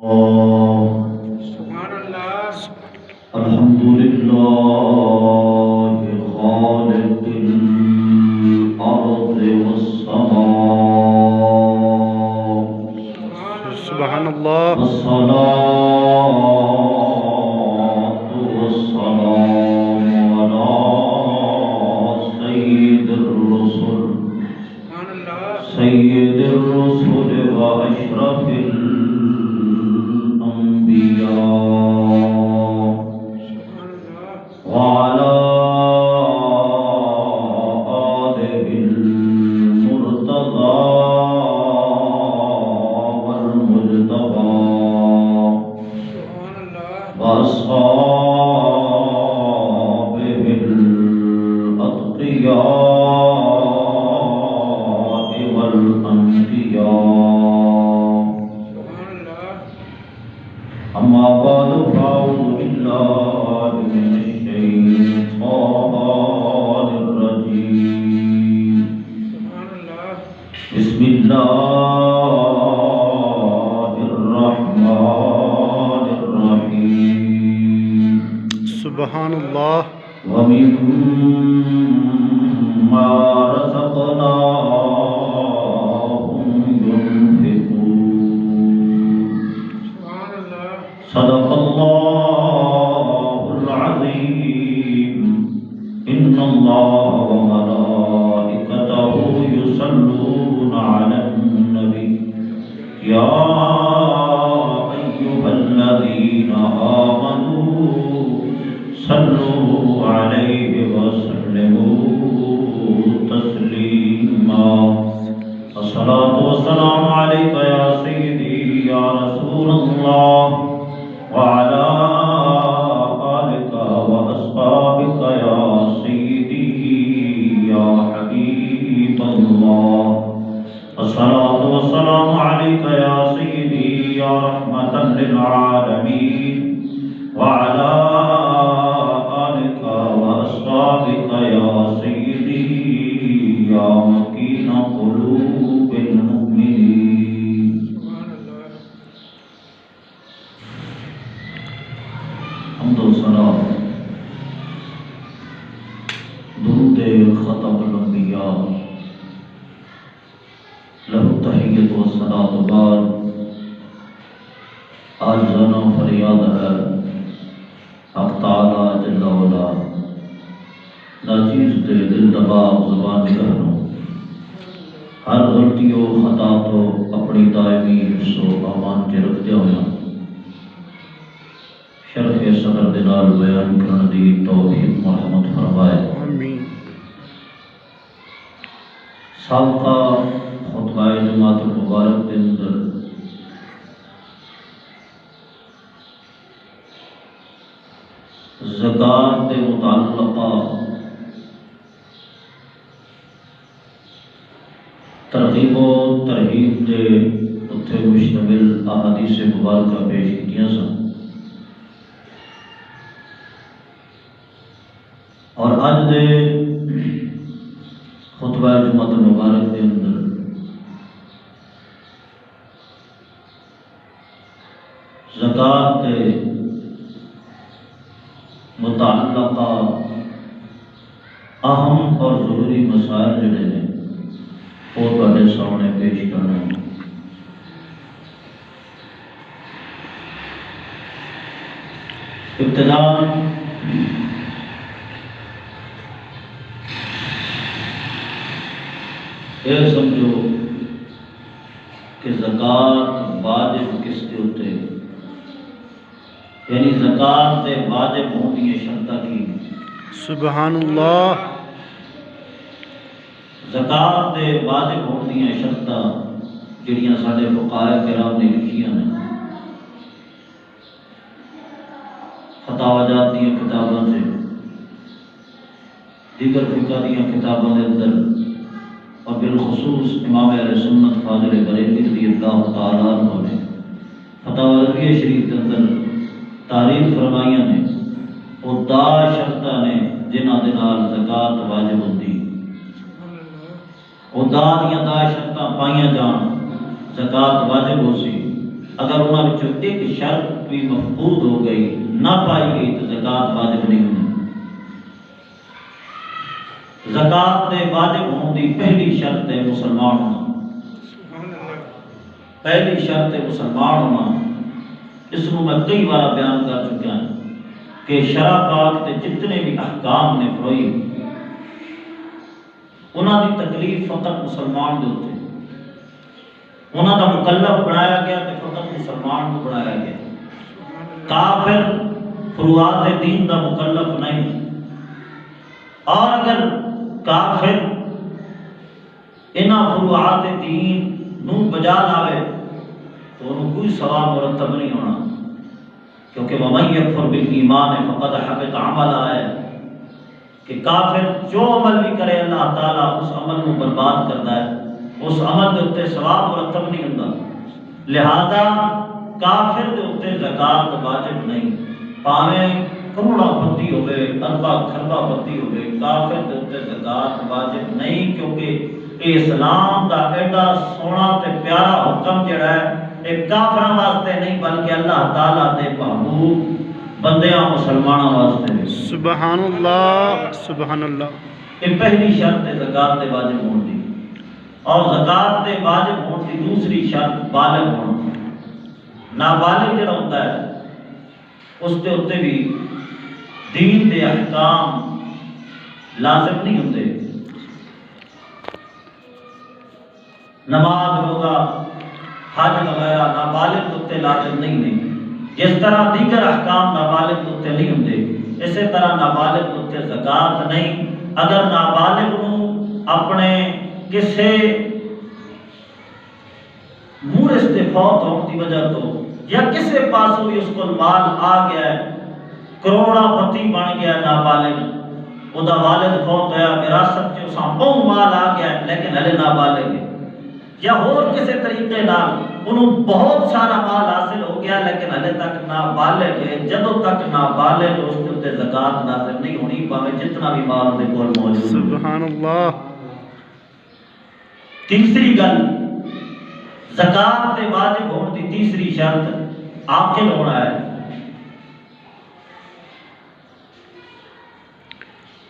سبحان اللہ الحمدللہ خالق الارض والسماء سبحان اللہ والصلاة والسلام على سيد الرسل سيد الرسل وأشرف الأنبياء وعلى آله المرتضى والمجتبى وأصحابه الأتقياء والأنبياء أما بعد فأعوذ بالله من الشيطان الرجيم بسم الله الرحمن الرحيم سبحان اللہ ومما رزقناهم ينفقون صدق الله العظيم إن الله وملائكته يصلون على النبي يا أيها الذين آمنوا صلوا عليه وسلموا تسليما الصلاة والسلام عليك يا سيدي يا رسول الله وعلى آلك وأصحابك يا سيدي يا حبيب الله الصلاة والسلام عليك يا سيدي يا رحمة للعالمين وعلى آلك وأصحابك يا سيدي يا مكين قلوب المؤمنين حمد و ثنا درود ختم الانبیاء لہ تحیت و ثنا بعد عاجزانہ فریاد ہے حق تعالی جل وعلا ناچیز دے دل دباغ زبان نگہنو ہر غلطی و خطا تو اپنی دائمی حفظ و امان کے رکھ دیا ہویا شرح صدر دلال بیان کرن دی توفیق مرحمت فرمائے آمین سابقہ خطبہ جماعت المبارک کے اندر زکوٰۃ کے متعلقہ ترغیب و ترہیب کے اتنے مشتمل احادیث مبارکہ پیش کیتیاں سن اور اج دے خطبہ جمعۃ المبارک کے اندر زکوٰۃ کے متعلقہ اہم اور ضروری مسائل جڑے نے وہ تواڈے سامنے پیش کرنا ہے۔ ابتداءً یہ سمجھو کہ زکوٰۃ واجب کس کے ہوتے یعنی زکوٰۃ دے واجب ہونے کی شرطاں کی سبحان اللہ زکوٰۃ دے واجب ہونے کی شرطاں جڑیاں سارے فقہاء کرام نے لکھیاں نے فتاوی جات دی کتابوں سے دیگر فقہ دی کتابوں کے اندر اور بالخصوص امام اہل سنت فاضل بریلوی رضی اللہ تعالیٰ عنہ نے فتاوی رضویہ شریف کے اندر تعریف فرمائیاں نے وہ دا شرطاں نے جنہاں دے نال زکوٰۃ واجب ہوندی وہ دا دیاں دا شرطاں پائیاں جان زکوٰۃ واجب ہو سی اگر انہوں نے ایک شرط بھی مفقود ہو گئی، نہ پائی گئی، تو زکوٰۃ واجب نہیں ہوئی۔ زکوٰۃ دے واجب ہونے کی پہلی شرط ہے مسلمان ہونا۔ پہلی شرط ہے مسلمان ہونا۔ اس کو میں کئی بار بیان کر چکا ہوں کہ شرع پاک کے جتنے بھی احکام نے فروئی انہاں دی تکلیف فقط مسلمان دے ہوتے، انہاں دا مکلف بنایا گیا کہ فقط مسلمان کو بنایا گیا۔ کافر فروعات دین دا مکلف نہیں، اور اگر کافر انہاں فروعات دین نو بجا لاوے تو انہوں کوئی ثواب مرتب نہیں ہونا، کیونکہ وَمَن يَكْفُرْ بِالْإِيمَانِ فَقَدْ حَبِطَ عَمَلُهُ ہے کہ کافر جو عمل بھی کرے اللہ تعالیٰ اس عمل کو برباد کرتا ہے، اس عمل کے اتنے ثواب مرتب نہیں ہوتا۔ لہذا کافر کے اتنے زکوٰۃ واجب نہیں، پاویں کروڑا پتی ہوئے، اربا خربا پتی ہوئے، کافر کے اتنے زکوٰۃ واجب نہیں، کیونکہ اسلام دا ایڈا سونا تے پیارا حکم جڑا ہے یہ کافراں واسطے نہیں بلکہ اللہ تعالیٰ دے محبوب بندیاں مسلمانوں واسطے۔ سبحان اللہ، سبحان اللہ۔ یہ پہلی شرط ہے زکوٰۃ دے واجب ہونے دی، اور زکوٰۃ دے واجب ہونے دی دوسری شرط بالغ ہونا۔ نابالغ جڑا ہوتا ہے اس کے اتنے بھی دین دے احکام لازم نہیں ہوتے۔ نماز روزہ حج وغیرہ نابالغ کے اتنے لازم نہیں ہیں، جس طرح دیگر احکام نابالغ کے اتنے نہیں ہوتے، اسی طرح نابالغ کے اتنے زکوٰۃ نہیں۔ اگر نابالغ نوں اپنے کسے مورث سے فوت ہونے کی وجہ تو یا کسے پاسوں بھی اس کو مال آ گیا ہے، کروڑا پتی بن گیا نابالغ، وہ دا والد فوت ہوا، وراثت جو ساں بہت مال آ گیا ہے لیکن ہلے نابالغ ہے، یا اور کسی طریقے نال انہوں بہت سارا مال حاصل ہو گیا لیکن ہلے تک نابالغ ہے، جدوں تک نابالغ اس کے اتنے زکوٰۃ نازل نہیں ہونی، پاویں جتنا بھی مال دے کول موجود۔ سبحان اللہ۔ تیسری گل زکوٰۃ دے واجب ہونے دی تیسری شرط عاقل ہونا ہے۔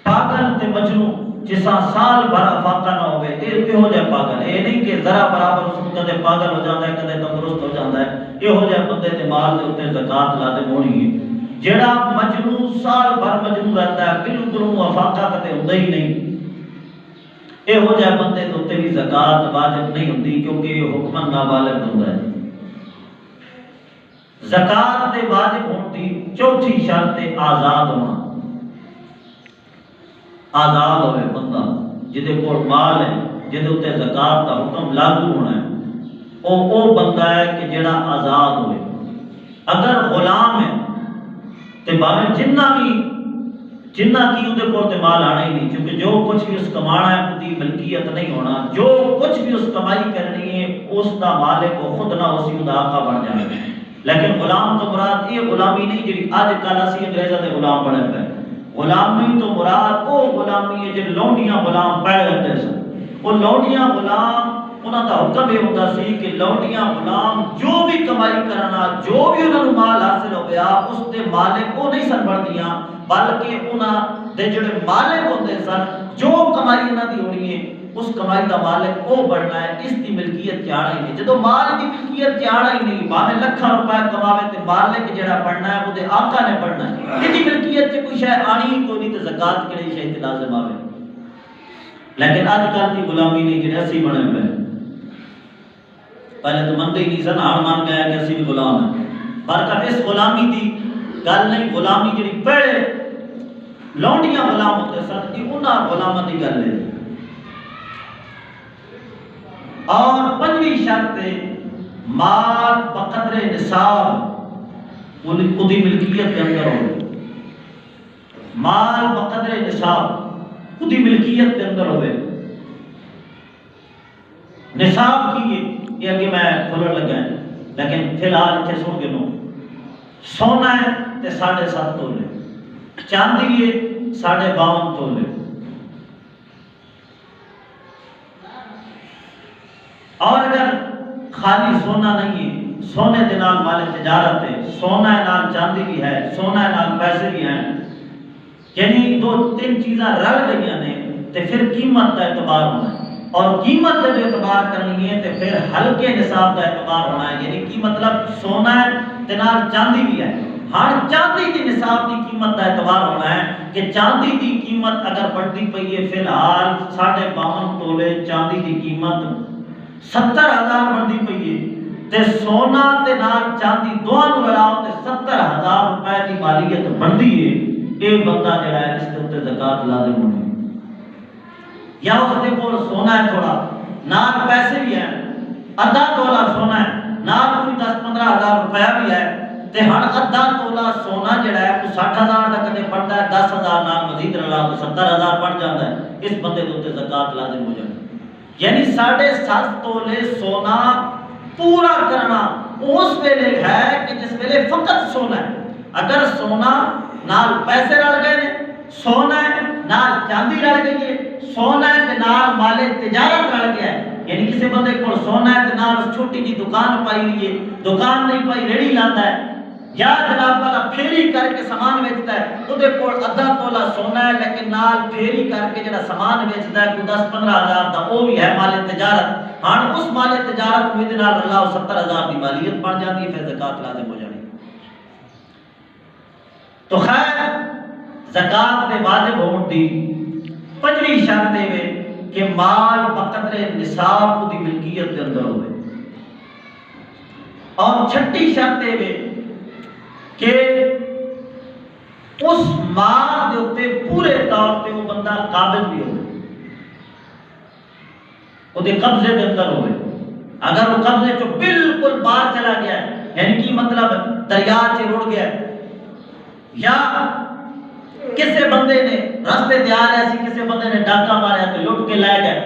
پاگل تے مجنون جسا سال بھر افاقہ نہ ہوئے، یہ ہو جائے پاگل، یہ نہیں کہ ذرا برابر اس کو کدے پاگل ہو جاتا ہے کدے تندرست ہو جاتا ہے، یہ ہو جائے بندے دے مال دے اتنے زکوٰۃ لازم ہونی ہے۔ جڑا مجنون سال بھر مجنون رہتا ہے، بالکل افاقہ کدے ہوتا ہی نہیں، یہ ہو جائے بندے دے اتنے بھی زکوٰۃ واجب نہیں ہوتی، کیونکہ یہ حکماً نابالغ ہوتا ہے۔ زکوٰۃ دے واجب ہونے دی چوتھی شرط ہے آزاد ہونا۔ آزاد ہوئے بندہ جہدے کول مال ہے، جہدے اتنے زکوٰۃ کا حکم لاگو ہونا ہے، وہ بندہ ہے کہ جڑا آزاد ہوئے۔ اگر غلام ہے تو باویں جنہ کی اندر کول تے مال آنا ہی نہیں، کیونکہ جو کچھ بھی اس کمانا ہے اس کی ملکیت نہیں ہونا، جو کچھ بھی اس کمائی کرنی ہے اس کا مالک وہ خود نہ اسی دا آقا بن جائے۔ لیکن غلام تو مراد یہ غلامی نہیں جی اج کل اسی انگریزاں دے غلام بنے پے، غلامی تو مراد وہ غلامی ہے جو لونڈیاں غلام پڑ رہتے سن، وہ لونڈیاں غلام انہاں دا حکم یہ ہوتا سی کہ لونڈیاں غلام جو بھی کمائی کرنا، جو بھی انہاں نوں مال حاصل ہو گیا اس دے مالک وہ نہیں سن بڑھدیاں، بلکہ انہاں دے جڑے مالک ہوتے سن جو کمائی انہاں دی ہونی ہے اس کمائی دا مالک وہ بڑھنا ہے، اس دی ملکیت چاہنا ہی نہیں۔ جدو مال دی ملکیت چاہنا ہی نہیں، باویں لکھاں روپے کماوے تے مالک جڑا بڑھنا ہے وہ دے آقا نے بڑھنا ہے، یہ دی ملکیت سے کوئی شے آنی ہی کوئی نہیں تے زکوٰۃ کیڑی شے تے لازم آوے۔ لیکن اج کل دی غلامی نہیں جڑے اسی بنے پے، پہلے تو منتے ہی نہیں سن، ہن من گیا کہ اسی بھی غلام ہیں، برکت اس غلامی دی گل نہیں، غلامی جڑی پہلے لونڈیاں غلام ہوتے سن یہ انہاں غلاماں دی گل ہے۔ اور پنجویں شرط مال بقدر نصاب اودی ملکیت کے اندر ہو، مال بقدر نصاب اودی ملکیت کے اندر ہوئے۔ نصاب کی یہ اگے میں کھولن لگا ہے، لیکن فی الحال اتنے سن کے نو سونا ہے تے 7.5 تولے، چاندی ہے 52.5 تولے، اور اگر خالی سونا نہیں ہے، سونے دے نال مال تجارت ہے، سونا نال چاندی بھی ہے، سونا نال پیسے بھی ہیں، یعنی دو تین چیزاں رل گئی نے تے پھر قیمت کا اعتبار ہونا ہے، اور قیمت کا جو اعتبار کرنی ہے تے پھر ہلکے نصاب کا اعتبار ہونا ہے، یعنی کی مطلب سونا ہے تے نال چاندی بھی ہے۔ ہر چاندی کی نصاب کی قیمت کا اعتبار ہونا ہے کہ چاندی کی قیمت اگر بڑھتی پئی ہے، فی الحال 52.5 تولے چاندی کی قیمت 70,000 بڑھتی پئی ہے تے سونا تے نال چاندی دونوں ملاؤ تے 70,000 روپے کی مالیت بنتی ہے، یہ بندہ جڑا ہے اس کے اوپر زکات لازم ہونی ہے۔ یا اس کے کول سونا ہے تھوڑا، نال پیسے بھی ہیں، ادھا تولا سونا ہے، نال کوئی 10-15,000 روپیہ بھی ہے، تے ہن ادھا تولا سونا جڑا ہے وہ 60,000 کا کدے بڑھتا ہے، 10,000 نال مزید رلا تو 70,000 بڑھ جاتا ہے، اس بندے کے اوپر زکات لازم ہو جاتی ہے۔ یعنی 7.5 تولے سونا پورا کرنا اس ویلے ہے کہ جس ویلے فقط سونا ہے۔ اگر سونا نال پیسے رل گئے نے، سونا ہے نال چاندی رل گئی ہے، سونا ہے تے نال مال تجارت رل گیا ہے، یعنی کسی بندے کو سونا ہے تے نال چھوٹی جی دکان پائی ہوئی ہے، دکان نہیں پائی ریڑھی لاتا ہے، یا جناب والا پھیری کر کے سامان بیچتا ہے، وہ کول ادھا تولا سونا ہے لیکن نال پھیری کر کے جڑا سامان بیچتا ہے کوئی 10-15,000 دا وہ بھی ہے مال تجارت، ہاں اس مال تجارت میں دے نال اللہ 70,000 کی مالیت بن جاتی ہے، پھر زکات لازم ہو جانی۔ تو خیر زکات دے واجب ہون دی پنجویں شرط ہے کہ مال بقدر نصاب دی ملکیت دے اندر ہوئے، اور چھٹی شرط ہے کہ اس مال دے اوپر پورے طور پہ وہ بندہ قابل بھی ہوئے، وہ دے قبضے دے اندر ہوئے۔ اگر وہ قبضے چو بالکل باہر چلا گیا ہے، یعنی کی مطلب دریا سے رڑ گیا ہے، یا کسی بندے نے رستے تے آ رہا سی کسی بندے نے ڈاکہ ماریا تو لٹ کے لے گئے،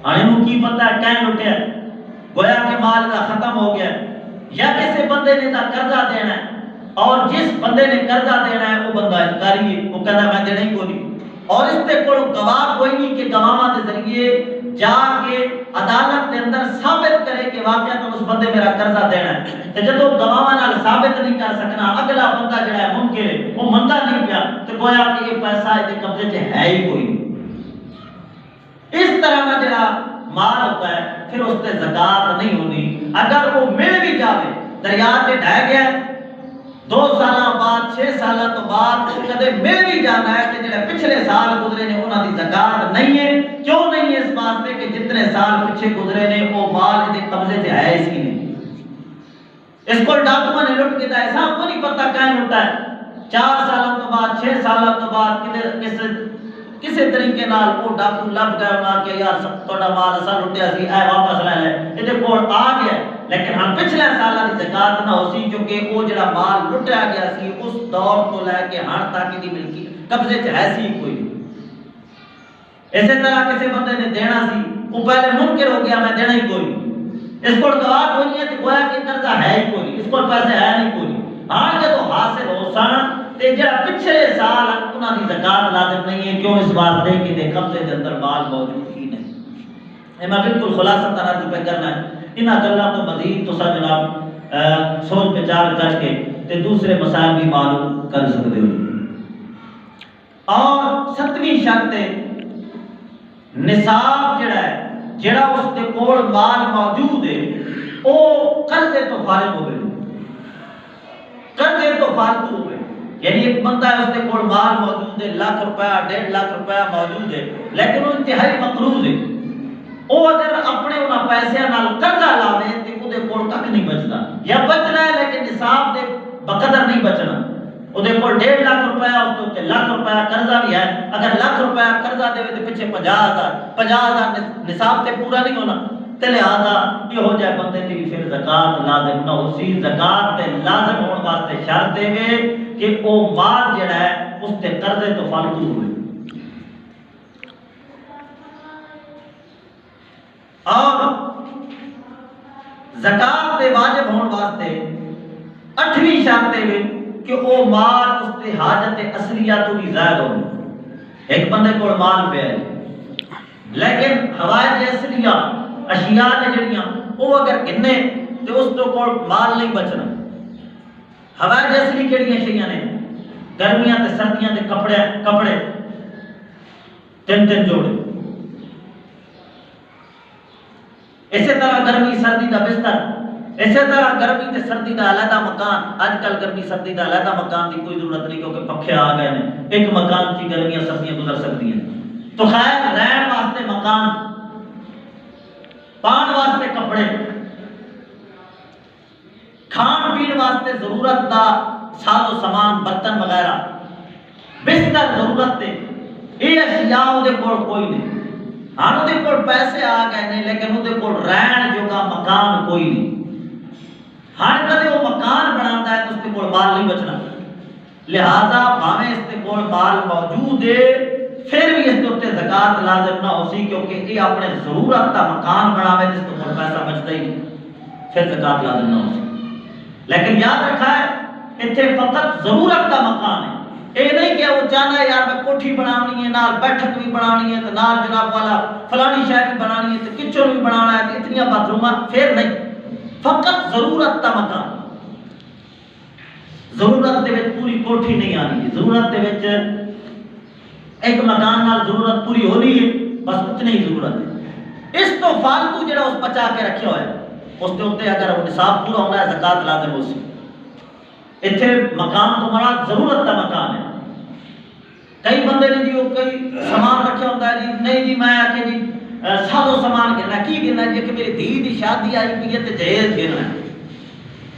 ہاں انہوں کی پتہ ہے کہیں لٹیا، گویا کہ مال دا ختم ہو گیا، یا کسی بندے نے دا قرضہ دینا ہے اور جس بندے نے قرضہ دینا ہے وہ بندہ انکاری ہے، وہ کہنا میں دینا ہی کوئی نہیں، اور اس تے کوئی گواہ کوئی نہیں کہ گواہاں دے ذریعے جا کے عدالت کے اندر ثابت کرے کہ واقعہ تو اس بندے میرا قرضہ دینا ہے، تے جدوں گواہاں نال ثابت نہیں کر سکنا، اگلا بندہ جڑا ہے منکر ہے وہ مندا نہیں پیا، تے گویا کہ یہ پیسہ اس قبضے چ ہے ہی کوئی نہیں۔ اس طرح کا جڑا مال ہوتا ہے پھر اس تے زکات نہیں ہونی۔ اگر وہ مل بھی جاوے، دریا سے ڈہ گیا 2 سالہ بعد 6 سالہ تو بعد کدے مل بھی جانا ہے کہ جڑے پچھلے سال گزرے نے انہاں دی زکات نہیں ہے، کیوں نہیں ہے؟ اس واسطے کہ جتنے سال پیچھے گزرے نے وہ مال دے قبضے تے ہے اس کی نہیں، اس کو ڈاکو نے لٹ کے دا حساب کو نہیں پتہ کہیں لٹا ہے، 4 سالوں تو بعد 6 سالوں تو بعد کسی طریقے نال وہ ڈاکو لب گیا انہاں کہ یار تہاڈا مال اسا لٹیا سی اے واپس لے لے، تے کول آ گیا، لیکن ہم پچھلے سالہ دی زکات نہ ہو سی کیونکہ وہ جڑا مال لٹیا گیا سی اس دور تو لے کے ہن تک دی ملکی قبضے چ ہے سی کوئی۔ اسی طرح کسی بندے نے دینا سی، وہ پہلے منکر ہو گیا میں دینا ہی کوئی نہیں، اس کو گواہ کوئی نہیں ہے کہ گویا کہ قرضہ ہے ہی کوئی نہیں، اس کو پیسے ہے نہیں کوئی نہیں، ہاں جدو حاصل ہو سن تے جڑا پچھلے سال انہاں دی زکات لازم نہیں ہے، کیوں؟ اس واسطے کہ دے قبضے دے اندر مال موجود ہی نہیں۔ اے میں بالکل خلاصہ طرح پہ کرنا ہے، انہاں گلاں تو مزید تو جناب سوچ بچار کر کے تے دوسرے مسائل بھی معلوم کر سکتے ہو۔ اور 7ویں شرط ہے نصاب جڑا ہے، جڑا اس دے کول مال موجود ہے او قرضے تو فارغ ہوئے، قرضے تو فارغ ہوئے، یعنی ایک بندہ ہے اس دے کول مال موجود ہے، 1,00,000 روپیہ 1.5 روپیہ موجود ہے، لیکن وہ انتہائی مقروض ہے، وہ اگر اپنے انہاں پیسے نال قرضہ لاوے تے او دے کول کک نہیں بچدا، یا بچنا ہے لیکن نصاب دے بقدر نہیں بچنا، وہ دے کول 1.5 روپیہ اس تے 1,00,000 روپیہ قرضہ بھی ہے، اگر 1,00,000 روپیہ قرضہ دے تے پیچھے 50,000 نصاب تے پورا نہیں ہونا، تے لہذا یہ ہو جائے بندے تے بھی پھر زکات لازم نہ ہو سی۔ زکات تے لازم ہون واسطے شرط ہے کہ او مال جڑا ہے اس تے قرضے تو فالتو ہوئے۔ اور زکات دے واجب ہون واسطے 8ویں شرط ہے کہ او مال اس تے حاجت اصلیہ تو بھی زائد ہو۔ ایک بندے کو مال پہ ہے لیکن حوائج اصلیہ اشیاء نے جڑیاں وہ اگر گنے تو اس تو کول مال نہیں بچنا. ہوائج اصلی کیڑیاں شیاں نے؟ گرمیاں تے سردیاں دے کپڑے 3 جوڑے. اسی طرح گرمی سردی دا بستر، اسی طرح گرمی تے سردی دا علیحدہ مکان. اج کل گرمی سردی دا علیحدہ مکان دی کوئی ضرورت نہیں کیونکہ پکھے آ گئے ہیں. ایک مکان کی گرمیاں سردیاں گزر سکتی ہیں. تو خیر رہن واسطے مکان، پان واسطے کپڑے، کھان پین واسطے ضرورت دا ساز و سامان برتن وغیرہ، بستر ضرورت دے، یہ اشیاء وہ کول کوئی نہیں. ہاں وہ کول پیسے آ گئے نے لیکن وہ کول رہن جوگا مکان کوئی نہیں. ہاں کدے وہ مکان بناتا ہے تو اس کے کول مال نہیں بچنا. لہذا بھاویں اس کے کول مال موجود ہے پھر بھی اس کے اوپر زکات لازم نہ ہو سی کیونکہ یہ اپنے ضرورت کا مکان بناوے جس کے کول پیسہ بچتا ہی پھر زکات لازم نہ ہو سی. لیکن یاد رکھا ہے اتنے فقط ضرورت کا مکان ہے. یہ نہیں کہ وہ چاہنا ہے یار میں کوٹھی بنانی ہے، نال بیٹھک بھی بنانی ہے، تو نال جناب والا فلانی شے بھی بنانی ہے، تو کچن بھی بنانا ہے، تو اتنی باتھ روم پھر نہیں. فقط ضرورت کا مکان. ضرورت دے وچ پوری کوٹھی نہیں آنی ہے، ضرورت دے وچ ایک مکان نال ضرورت پوری ہونی ہے، بس اتنی ہی ضرورت ہے. اس تو فالتو جڑا اس بچا کے رکھے ہوا ہے اس کے اوپر اگر وہ نصاب پورا ہونا ہے زکات لازم ہو سی. اتنے مکان تو مراد ضرورت کا مکان ہے. کئی بندے نے جی وہ کئی سامان رکھا ہوتا ہے جی نہیں جی میں آ کے جی سادو سامان گرنا کی گرنا جی کہ میری دھی دی شادی آئی پی ہے تو جہیز گرنا ہے.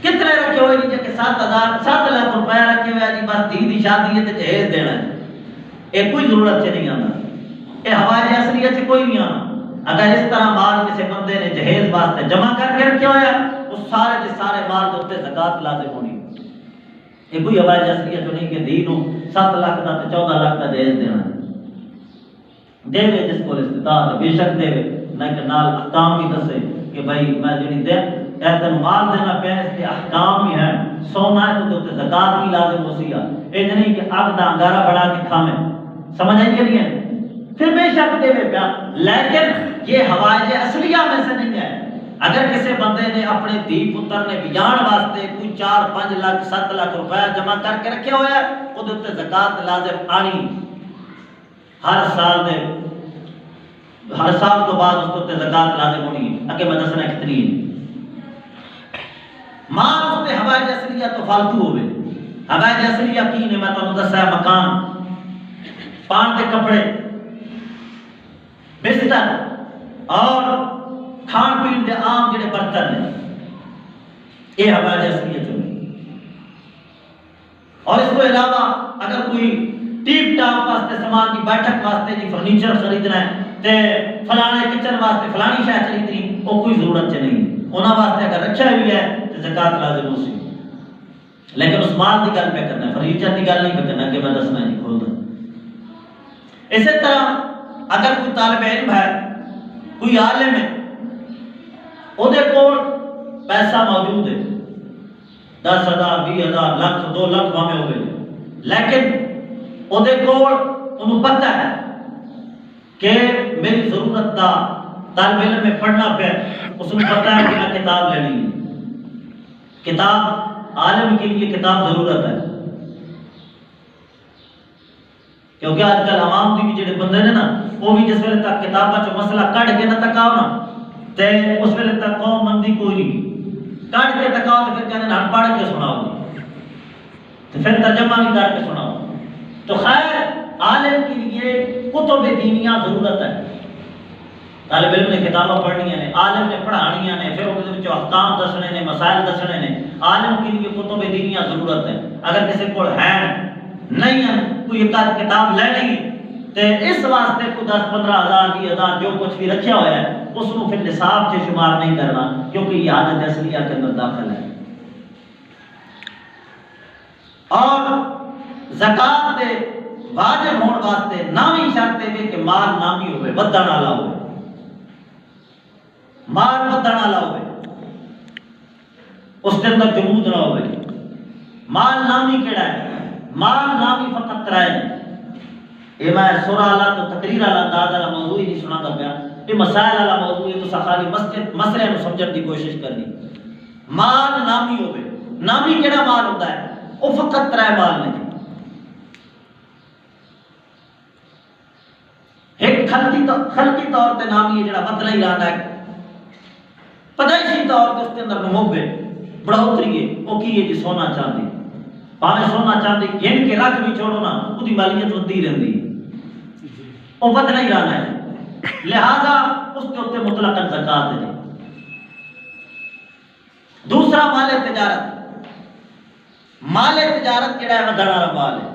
کتنے رکھے ہوئے جی کہ 7 لاکھ روپیہ رکھے ہوئے جی بس دھی دی شادی ہے تو جہیز دینا ہے. یہ کوئی ضرورت سے نہیں آنا، یہ ہوائج اصلیت سے کوئی نہیں آنا. اگر اس طرح مال کسی بندے نے جہیز واسطے جمع کر کے رکھا ہوا ہے اس سارے کے سارے مال کے اوپر زکات لازم ہونی. یہ کوئی ہوائج اصلیت جو نہیں کہ دھی نو 7 لاکھ کا 14 لاکھ کا جہیز دینا دے جس کو استطاعت ہے بے شک دے نہ کہ نال احکام بھی دسے کہ بھائی میں جڑی دے تین مال دینا پیا اس کے احکام بھی ہیں. سونا ہے تو تے زکات بھی لازم ہو سی. یہ نہیں کہ اگ دا انگارہ بڑھا کے کھاویں. سمجھ آئی نہیں ہے؟ پھر بے شک دے پیا لیکن یہ ہوائج اصلیہ میں سے نہیں ہے. اگر کسی بندے نے اپنے دھی پتر نے بیان واسطے کوئی 4-5 لاکھ 7 لاکھ روپیہ جمع کر کے رکھے ہوئے وہ تے زکات لازم آنی. ہر سال تو بعد اس کو زکات لازم ہونی ہے. اگے میں دسنا کتنی ہے. مال اس پہ ہوائج اصلیہ تو فالتو ہوئے. ہوائج اصلیہ کی نے میں تمہیں دسا مکان، پان کے کپڑے، بستر اور کھان پین کے عام جڑے برتن ہیں یہ ہوائج اصلیہ ہوئی. اور اس کو علاوہ اگر کوئی ٹیپ ٹاپ واسطے سامان کی بیٹھک واسطے جی فرنیچر خریدنا ہے تے فلانے کچن واسطے فلانی شے خریدنی وہ کوئی ضرورت سے نہیں. انہاں واسطے اگر رکھا ہوئی ہے تو زکات لازم ہو سی. لیکن اس مال کی گل پہ کرنا ہے، فرنیچر کی گل نہیں پہ کرنا کہ میں دسنا ہے جی کھول دوں. اسی طرح اگر کوئی طالب علم ہے، کوئی عالم ہے، وہ کول پیسہ موجود ہے 10,000 20,000 لاکھ 2 لاکھ میں ہوئے لیکن وہ کول انہوں پتہ ہے کہ میری ضرورت دا طالب علم میں پڑھنا پہ اس کو پتہ ہے کہ میں کتاب لینی ہے. کتاب عالم کے لیے کتاب ضرورت ہے کیونکہ آج کل عوام کی بھی جڑے بندے نے نا وہ بھی جس ویلے تک کتاباں چ مسئلہ کٹ کے نہ تکاؤ نا تے اس ویلے تک قوم مندی کوئی نہیں. کٹ کے تکاؤ تو پھر کہتے ہیں پڑھ کے سناؤ تو پھر ترجمہ بھی کر کے سناؤ. تو خیر عالم کے لیے کتب دینیہ ضرورت ہے. طالب علم نے کتابیں پڑھنیاں نے، عالم نے پڑھانیاں نے، پھر وہ احکام دسنے نے، مسائل دسنے نے. عالم کے لیے کتب دینیہ ضرورت ہے. اگر کسی کو ہے نہیں ہے کوئی ایک کتاب لے لیں تے اس واسطے کو 10-15 ہزار 20,000 جو کچھ بھی رکھا ہوا ہے اس کو پھر نصاب سے شمار نہیں کرنا کیونکہ یہ عادت اصلیہ کے اندر داخل ہے. اور زکات دے واجب ہون واسطے نامی شرط ہے کہ مال نامی ہوئے، ودن والا ہوئے. مال ودن والا ہوئے، اس کے اندر جمود نہ ہوئے. مال نامی کیڑا ہے؟ مال نامی فقط ترائے ہیں. یہ میں سورہ اللہ تو تقریر والا انداز والا موضوع ہی نہیں سنا کر پیا. یہ مسائل والا موضوع ہے تو خالی مسئلے کو سمجھنے کی کوشش کرنی. مال نامی ہوئے. نامی کیڑا مال ہوتا ہے؟ وہ فقط 3 مال نے. ایک خلقی طور تے نامی ہے جڑا بدلا ہی رہتا ہے. پیدائشی طور تے اس کے اندر نمو ہے بڑھوتری ہے. وہ کی ہے جی؟ سونا چاندی. پاویں سونا چاندی گھن کے رکھ بھی چھوڑو نا وہ دی مالیت ودی رہندی ہے. وہ بدلا ہی رہنا ہے. لہذا اس کے اوپر مطلقاً زکات ہے. دوسرا مال تجارت. مال تجارت کیڑا ہے؟ ودھن والا مال ہے.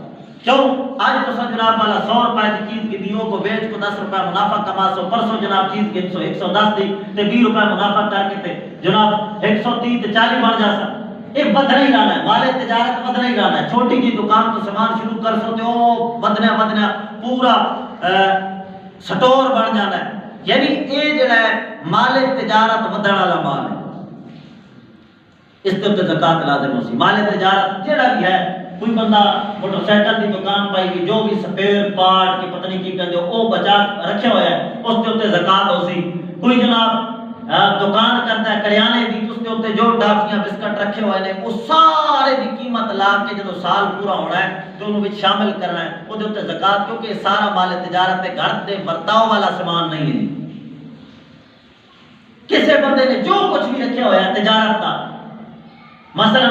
کیوں؟ آج تو جناب والا 100 روپے کی چیز کی دیو کو بیچ کو 10 روپے منافع کما سو. پرسوں جناب چیز کے 110 دی تے 20 روپے منافع کر کے تے جناب 130 تے 40 بن جا سا. ایک بدنا ہی رہنا ہے. مال تجارت بدنا ہی رہنا ہے. چھوٹی جی دکان تو سامان شروع کر سو تے او بدنا پورا سٹور بن جانا ہے. یعنی اے جڑا ہے مال تجارت ودھن والا مال ہے. اس کے اوپر زکات لازم ہو سی. مال تجارت جڑا بھی ہے کوئی بندہ موٹر سائیکل کی دکان پائی گی جو بھی سپیئر پارٹ کے پتہ نہیں کی کہتے وہ بچا رکھا ہوا ہے اس کے اوپر زکات ہو سی. کوئی جناب دکان کرتا ہے کریانے کی اس کے اوپر جو ڈافیاں بسکٹ رکھے ہوئے ہیں وہ سارے دی قیمت لا کے جب سال پورا ہونا ہے تو انہوں نے شامل کرنا ہے وہ اوپر زکات. کیونکہ سارا مال تجارت ہے گھر دے برتاؤ والا سامان نہیں ہے. کسی بندے نے جو کچھ بھی رکھا ہوا ہے تجارت کا مثلا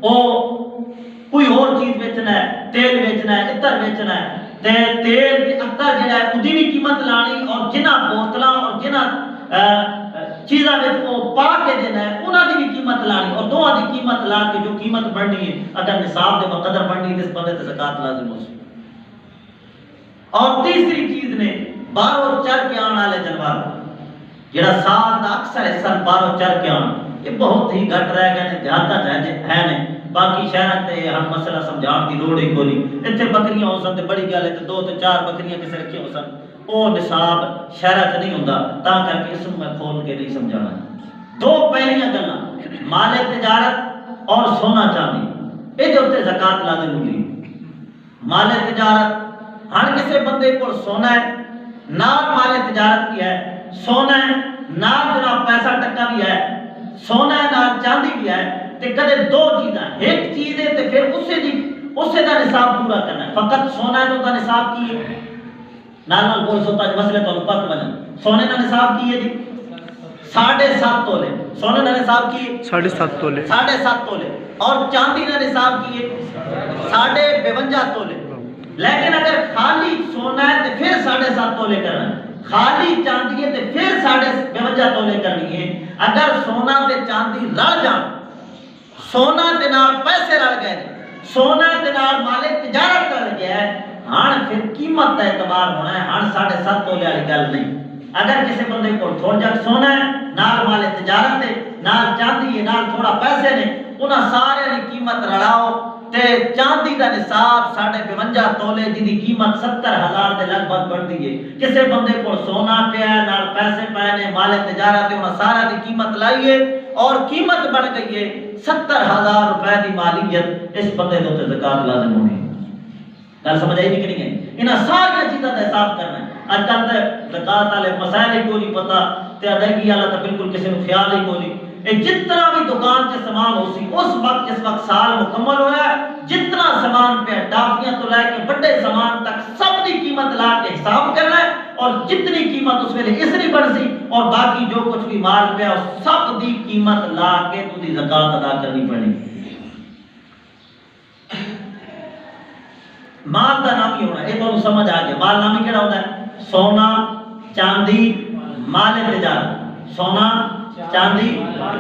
وہ کوئی اور چیز بیچنا ہے تیل بیچنا ہے عطر بیچنا ہے تے تیل تے عطر جڑا ہے اودی بھی قیمت لانی اور جنہ بوتلاں اور جنہ چیزاں وچ وہ پا کے دینا ہے انہاں دی بھی قیمت لانی اور دوہاں دی قیمت لا کے جو قیمت بڑھنی ہے اگر نصاب دے مقدر بڑھنی تے اس بندے تے زکات لازم ہو سی. اور تیسری چیز نے باہروں چر کے آنے والے جانور جڑا سال دا اکثر حصہ باہروں چر کے آن یہ بہت ہی گھٹ رہ گئے نے دیہاتاں ہے نے. باقی شہراں تے ہم مسئلہ سمجھان دی لوڑ ہی کوئی نہیں. ایتھے بکریاں ہو سن تے بڑی گل ہے تے 2 تے 4 بکریاں کسے رکھی ہو سن او نصاب شہراں تے نہیں ہوندا تاں کر کے اس میں کھول کے نہیں سمجھانا. 2 پہلیاں گلاں مال تجارت اور سونا چاندی اے دے اوتے زکات لازم ہوندی. مال تجارت ہر کسے بندے کو سونا ہے نال مال تجارت کی ہے سونا ہے نال جناب پیسہ ٹکا بھی ہے سونا ہے نال چاندی بھی ہے تے کدے 2 چیزاں ایک چیز ہے تے پھر اسے دا نصاب پورا کرنا ہے. فقط سونا ہے تو دا نصاب کی ہے نال بول سوتا مسئلے تو پک بنا. سونے دا نصاب کی ہے جی 7.5 تولے. سونے دا نصاب کی ہے 7.5 تولے. 7.5 تولے. اور چاندی دا نصاب کی ہے 52.5 تولے. لیکن اگر خالی سونا ہے تے پھر 7.5 تولے کرنا ہے. خالی چاندی ہے تے پھر 52.5 تولے کرنی ہے. اگر سونا تے چاندی رل جان سونا دے نال پیسے رل گئے سونا دے نال مال تجارت رل گیا ہے ہن پھر قیمت کا اعتبار ہونا ہے. ہن 7.5 تولے والی گل نہیں. اگر کسی بندے کو تھوڑا جا سونا ہے نال مال تجارت ہے نال چاندی ہے نال تھوڑا پیسے نے انہاں سارے دی قیمت رلاؤ تے چاندی دا نصاب 52.5 تولے جی دی قیمت 70,000 دے لگ بھگ بڑھتی ہے. کسی بندے کو سونا پیا ہے نال پیسے پے نے مال تجارت ہے انہاں سارا دی قیمت لائیے اور قیمت بڑھ گئی ہے 70,000 روپے دی مالیت اس بندے دے تے زکات لازم ہونی. گل سمجھ آئی نہیں ہے؟ انہاں ساری چیزاں دا حساب کرنا ہے. اج کل تے زکات والے مسائل ہی کوئی نہیں پتہ تے ادائیگی والا تے بالکل کسی نوں خیال ہی کوئی نہیں. جتنا بھی دکان سے سامان ہو سی اس وقت جس وقت سال مکمل ہوا ہے جتنا سامان پہ ڈافیاں تو لے کے بڑے سامان تک سب کی قیمت لا کے حساب کرنا ہے اور جتنی قیمت اس ویلے اس نہیں بڑھ سی اور باقی جو کچھ بھی مال پہ اس سب دی قیمت لا کے تو دی زکات ادا کرنی پڑی. مال کا نام ہی ہونا یہ تو سمجھ آ گیا. مال نامی کیڑا ہوتا ہے؟ سونا چاندی مال تجارت. سونا چاندی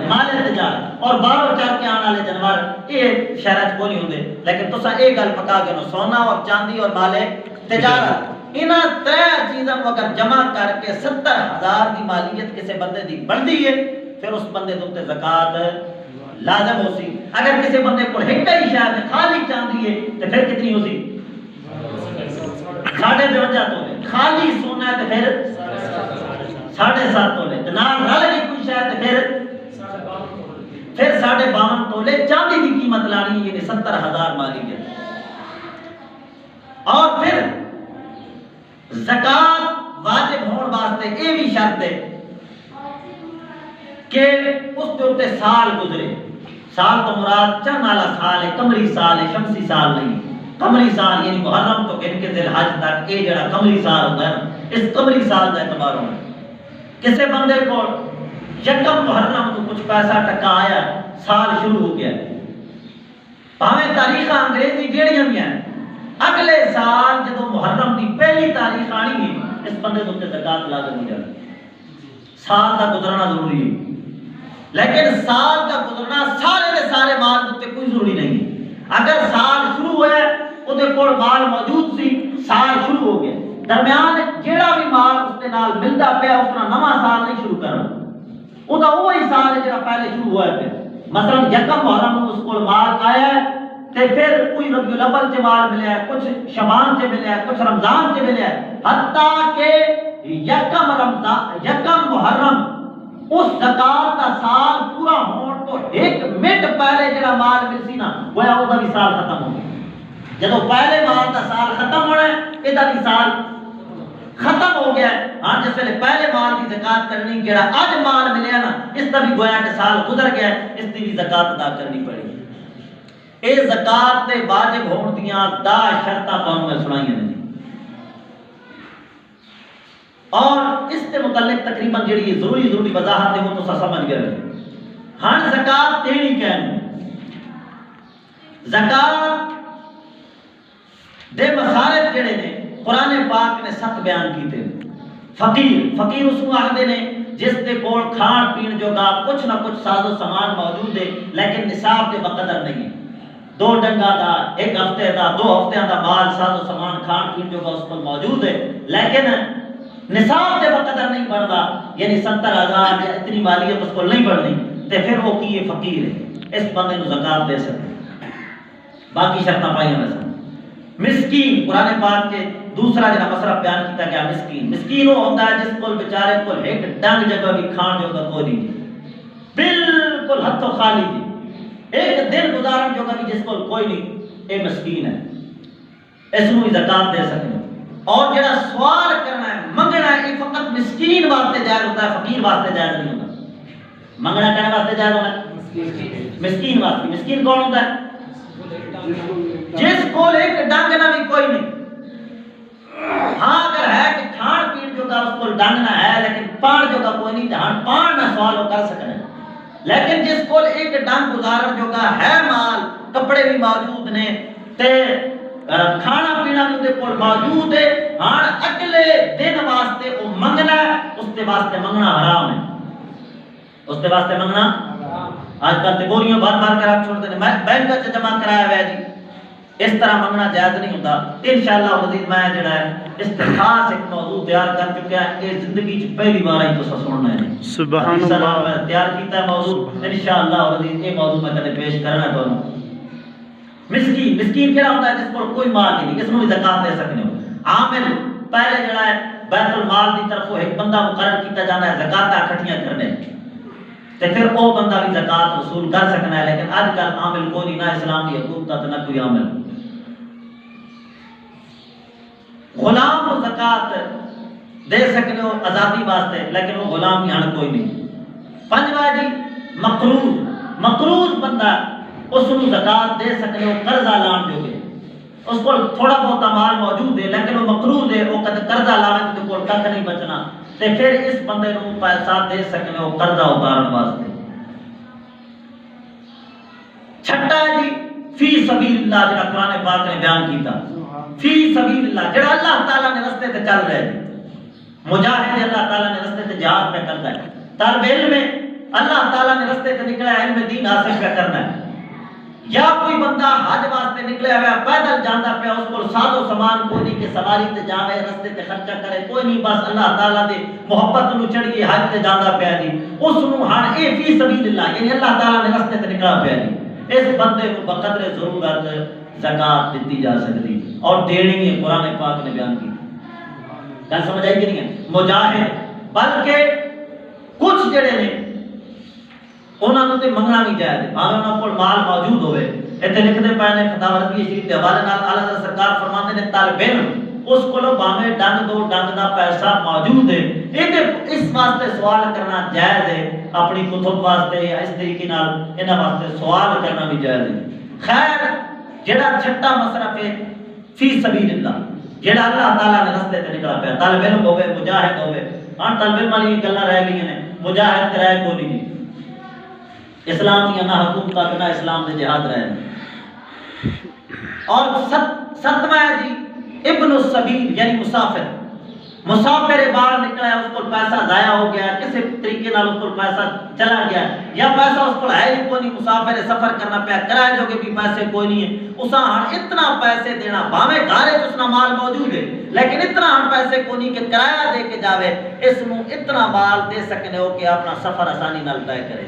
مال تجارت اور باہر چل کے آنے والے جانور یہ شہر کو نہیں ہوندے. لیکن تسا یہ گل پکا کے سونا اور چاندی اور مال تجارت انہاں 3 چیزاں کو اگر جمع کر کے 70,000 کی مالیت کسی بندے دی بڑھتی ہے پھر اس بندے تے زکات لازم ہو سی. اگر کسی بندے کو ایک ہی شہر میں خالی چاندی ہے تو پھر کتنی ہو سی؟ 52.5 تولے. خالی سونا ہے تو پھر 7.5 تولے. نال رل گئی کوئی شاید پھر 52.5 تولے چاندی کی قیمت لانی ہے یعنی 70,000 مالیت. اور پھر زکات واجب ہونے واسطے یہ بھی شرط ہے کہ اس کے اوتے سال گزرے. سال تو مراد چند والا سال ہے، قمری سال ہے، شمسی سال نہیں. قمری سال یعنی محرم تو گن کے ذی الحج تک یہ جڑا قمری سال ہوتا ہے اس قمری سال کا اعتبار ہونا. کسے بندے کو یکم محرم کو کچھ پیسہ ٹکا آیا، سال شروع ہو گیا، پاویں تاریخ انگریزی جیڑیاں بھی ہیں، اگلے سال جدو محرم کی پہلی تاریخ آنی ہے اس بندے کے اوپر زکات لازم ہو جائے. سال کا گزرنا ضروری ہے، لیکن سال کا گزرنا سارے دے سارے مال کے کوئی ضروری نہیں ہے. اگر سال شروع ہوا ہے وہ مال موجود سی، سال شروع ہو گیا، درمیان جیڑا بھی مال اس کے نال ملتا پیا اس کا نواں سال نہیں شروع کرنا، وہ تو وہی سال ہے جڑا پہلے شروع ہوا ہے. مثلا یکم محرم اس کو مال آیا ہے تے پھر کوئی ربیع الاول سے مال ملیا ہے، کچھ شعبان سے ملیا ہے، کچھ رمضان سے ملیا ہے، حتیٰ کہ یکم محرم اس زکات کا سال پورا ہون تو ایک منٹ پہلے جڑا مال ملسی نا گویا وہ بھی سال ختم ہو گیا. جدو پہلے مال کا سال ختم ہونا ہے یہ بھی سال ختم ہو گیا ہے. ہاں جس ویلے پہلے مال کی زکات کرنی، جڑا اج مال ملیا نا اس کا بھی گویا کہ سال گزر گیا ہے، اس کی بھی زکات ادا کرنی پڑی. اے زکات تے واجب ہون دیاں 10 شرطاں تانوں میں سنائیاں نے اور اس کے متعلق تقریباً جڑی ضروری وضاحت ہے وہ تو سمجھ گئے. ہاں زکات دینی کہنے، زکات دے مصارف جڑے نے قرآن پاک نے 7 بیان کیتے. فقیر اس کو آخدے نے جس دے کول کھان پین جو گا کچھ نہ کچھ ساز و سامان موجود ہے لیکن نصاب دے بقدر نہیں ہے. 2 ڈنگا دا، 1 ہفتے دا، 2 ہفتیاں دا مال ساز و سامان کھان پین جو گا اس کو موجود ہے لیکن نصاب دے بقدر نہیں بڑھتا، یعنی 70,000 یا اتنی مالیت اس کو نہیں بڑھنی، تے پھر وہ کی فقیر ہے، اس بندے نو زکات دے سکتے. باقی شرطاں پائیاں میں سن. مسکین قرآن پاک کے دوسرا جڑا مسئلہ بیان کیتا گیا مسکین وہ ہوتا ہے جس کو بیچارے کو ایک ڈنگ جگہ بھی کھان جو کا کوئی نہیں، بالکل ہاتھوں خالی جی، ایک دن گزارن جو کا بھی جس کو کوئی نہیں، اے مسکین ہے، اس کو زکات دے سکتے. اور جڑا سوال کرنا ہے منگنا ہے یہ فقط مسکین واسطے جائز ہوتا ہے، فقیر واسطے جائز نہیں ہوتا. منگنا کہنے واسطے جائز ہونا ہے مسکین واسطے. مسکین کون ہوتا ہے؟ جس کو ایک ڈنگ نہ بھی کوئی نہیں. ہاں اگر ہے کہ کھان پین جو کا اس کو ڈنگ نہ ہے لیکن پان جو کا کوئی نہیں جہاں پان نہ سوال ہو کر سکنے، لیکن جس کو ایک ڈنگ گزارن جو کا ہے مال، کپڑے بھی موجود نے تے کھانا پینا بھی دے کول موجود ہے، ہاں اگلے دن واسطے وہ منگنا ہے، اس کے واسطے منگنا حرام ہے. اس کے واسطے منگنا آج کل تے گوریوں بار کر آپ چھوڑتے ہیں بینک سے جمع کرایا ہوا ہے جی، اس طرح منگنا جائز نہیں ہوتا. انشاءاللہ عزیز میں جڑا ہے اس تے خاص ایک موضوع تیار کر چکا ہے، یہ زندگی چ پہلی بار ہی تو سننا ہے. سبحان اللہ. میں تیار کیتا ہے موضوع، انشاءاللہ عزیز یہ موضوع میں کدے پیش کرنا ہے تو. مسکین کیا ہوتا ہے جس کو کوئی مال نہیں، اس کو بھی زکات دے سکتے ہو. عامل پہلے جڑا ہے بیت المال دی طرف ایک بندہ مقرر کیتا جانا ہے زکات اکٹھیاں کرنے تے پھر وہ بندہ بھی زکات وصول کر سکنا ہے. لیکن آج کل عامل کوئی نہیں، نہ اسلام کی حکومت نہ کوئی عامل. غلام کو زکات دے سکتے ہو آزادی واسطے لیکن وہ غلام یہاں کوئی نہیں. پنجواں جی مقروض بندہ اس کو زکات دے سکتے ہو قرضہ لان جو گے، اس کو تھوڑا بہت مال موجود ہے لیکن وہ مقروض ہے، وہ کدے قرضہ لاوے تو کوئی کھ نہیں بچنا تے پھر اس بندے کو پیسہ دے سکتے ہو قرضہ اتارن واسطے. چھٹا جی فی سبیل اللہ جڑا قرآن پاک نے بیان کیتا، فی سبیل اللہ جڑا اللہ تعالیٰ نے رستے تے چل رہے ہیں، مجاہد اللہ تعالیٰ نے رستے تے جہاد پہ کرتا ہے، طالب علم میں اللہ تعالیٰ نے رستے تے نکلا ہے علم دین حاصل پہ کرنا ہے، یا کوئی بندہ حج واسطے نکلیا ہوا پیدل جاندا پیا اس کو ساز و سامان کوئی نہیں کہ سواری تے جاوے رستے تے خرچہ کرے کوئی نہیں، بس اللہ تعالیٰ دے محبت نو چڑھیے حج تے جاندا پیا جی، اس نو ہن اے فی سبیل اللہ یعنی اللہ تعالیٰ نے رستے تے نکلا پیا جی، اس بندے کو بقدر ضرورت زکات دیتی جا سکتی اور دینی ہے. قرآن پاک نے بیان کی گل سمجھ آئی کہ نہیں ہے؟ مجاہد بلکہ کچھ جڑے نے انہاں نوں تے منگنا بھی جائز ہے، بھاویں انہاں کول مال موجود ہوئے. ایتھے لکھدے پئے نے فتاوی رضویہ شریف دے حوالے نال اعلی حضرت سرکار فرماندے نے طالب علم اس کو باویں ڈنگ دو ڈنگ دا پیسہ موجود ہے، اس واسطے سوال کرنا جائز ہے، اپنی کتب واسطے یا اس طریقے نال انہاں واسطے سوال کرنا بھی جائز ہے۔ خیر جڑا چھٹا مصرف ہے فی سبیل اللہ، جڑا اللہ تعالیٰ نے رستے تے نکلا پیا، طالب علم ہوے مجاہد ہوے، ہاں طالب علم والی گلاں رہ گئی نے، مجاہد تے رہ کوئی نہیں، اسلام کی نہ حکومت نہ اسلام دے جہاد رہے ہیں۔ اور ستواں ہے جی ابن السبیل یعنی مسافر، مسافر باہر نکلا ہے، اس کو پیسہ ضائع ہو گیا، کسی طریقے نال اس کو پیسہ چلا گیا، یا پیسہ اس کو ہے ہی کوئی نہیں، مسافر سفر کرنا پیا، کرایہ جو کہ بھی پیسے کوئی نہیں ہے، اسا ہن اتنا پیسے دینا، باویں گھر وچ اس نا مال موجود ہے لیکن اتنا ہن پیسے کوئی نہیں کہ کرایہ دے کے جاوے، اس نو اتنا مال دے سکنے ہو کہ اپنا سفر آسانی نال طے کرے۔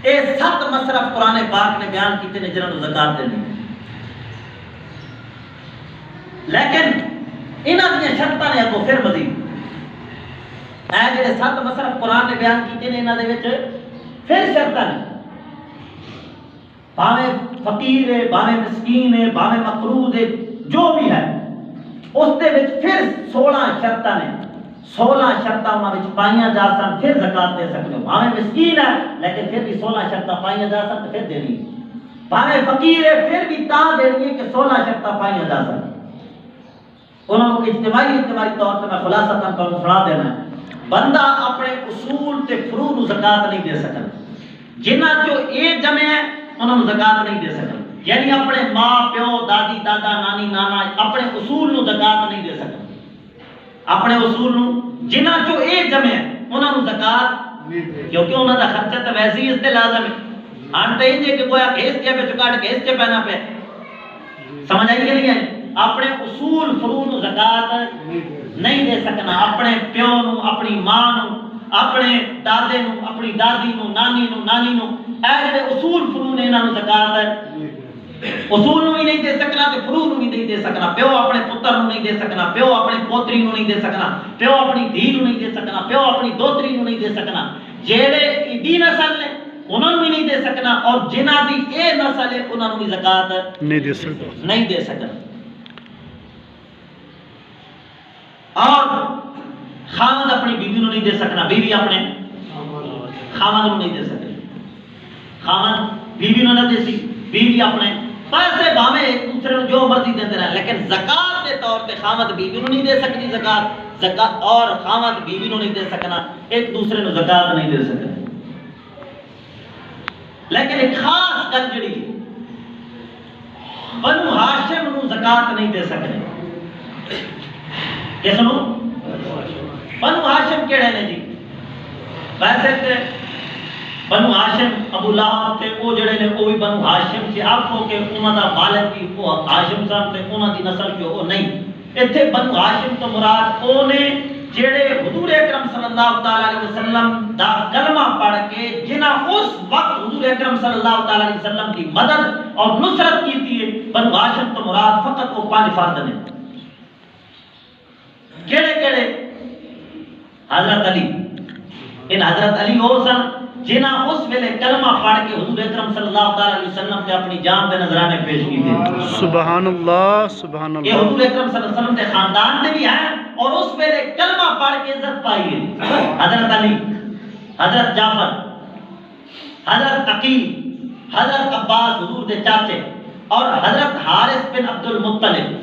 اے 7 مصرف قرآن پاک نے بیان کیتے نے جنہاں نو زکات دینی، لیکن انہاں دی شرطاں نے اگوں پھر مزید اے جڑے 7 مصرف قرآن نے بیان کیتے نے انہاں دے وچ پھر شرطاں نے، باویں فقیر ہے، باویں مسکین ہے، باویں مقروض ہے، جو بھی ہے اس دے وچ پھر 16 شرطاں نے، 16 شرطاں انہاں وچ پائیاں جا سن پھر زکات دے سکتے ہو، باویں مسکین ہے لیکن پھر بھی 16 شرطاں پائیاں جا سن پھر دینی، باویں فقیر ہے پھر بھی تاں دینی ہے کہ 16 شرطاں پائیاں جا سن۔ انہوں نے اجتماعی طور پر میں خلاصہ تن سنا دینا ہے، بندہ اپنے اصول تے فروع نو زکات نہیں دے سکتا، جنہ جو اے جمع ہے انہوں نے زکات نہیں دے سکتا، یعنی اپنے ماں پیو دادی دادا نانی نانا اپنے اصول نو زکات نہیں دے سکتا، اپنے اصول نو جنہ جو اے جمع ہے انہوں نے زکات، کیونکہ انہوں دا خرچہ تو ویسے ہی اس تے لازم ہے، ہاں تے انجے کہ گویا گھیس کے پہ چکاٹ گھیس کے پہنا پہ، سمجھ آئی کہ نہیں آئی؟ اپنے اصول فروع نو زکات نہیں دے سکنا، اپنے پیو نو، اپنی ماں نو، اپنے دادے نو، اپنی دادی نو، نانی نو، اے جڑے اصول فروع نے انہاں نو زکات ہے، اصول نو بھی نہیں دے سکنا تے فروع نو بھی نہیں دے سکنا، پیو اپنے پتر نو نہیں دے سکنا، پیو اپنے پوتری نو نہیں دے سکنا، پیو اپنی دھی نو نہیں دے سکنا، پیو اپنی دوتری نو نہیں دے سکنا، جڑے دی نسل نے انہوں نے بھی نہیں دے سکنا، اور جنہ دی اے نسل ہے انہوں نے بھی زکات نہیں دے سکنا۔ اور خامد اپنی بیوی نو نہیں دے سکنا، بیوی اپنے خامد نو نہیں دے سکتی، خامد بیوی نو نہ دے سی، بیوی اپنے پیسے باویں ایک دوسرے نو جو مرضی دیندے رہن، لیکن زکات کے طور پہ خامد بیوی نو نہیں دے سکتی زکات، اور خامد بیوی نو نہیں دے سکنا، ایک دوسرے نو زکات نہیں دے سکتے۔ لیکن ایک خاص گل جڑی بنو ہاشم نو زکات نہیں دے سکتے، کس نو؟ بنو ہاشم کیڑے نے جی؟ ویسے تے بنو ہاشم ابو لہب تے او جڑے نے او بھی بنو ہاشم سے، آپ کو کہ انہاں دا والد بھی او ہاشم سن تے انہاں دی نسل جو او نہیں، ایتھے بنو ہاشم تو مراد او نے جڑے حضور اکرم صلی اللہ تعالی علیہ وسلم دا کلمہ پڑھ کے جنہاں اس وقت حضور اکرم صلی اللہ تعالی علیہ وسلم کی مدد اور نصرت کی تھی۔ بنو ہاشم تو مراد فقط وہ 5 فرد نے، کیڑے کیڑے؟ حضرت علی، ان حضرت علی وہ سن جنہاں اس ویلے کلمہ پڑھ کے حضور اکرم صلی اللہ تعالی علیہ وسلم تے اپنی جان دے نذرانے پیش کیتے۔ سبحان اللہ سبحان یہ اللہ۔ حضور اکرم صلی اللہ علیہ وسلم کے خاندان دے بھی ہیں اور اس ویلے کلمہ پڑھ کے عزت پائی ہے۔ حضرت علی، حضرت جعفر، حضرت عقیل، حضرت عباس حضور دے چاچے، اور حضرت حارث بن عبد المطلب،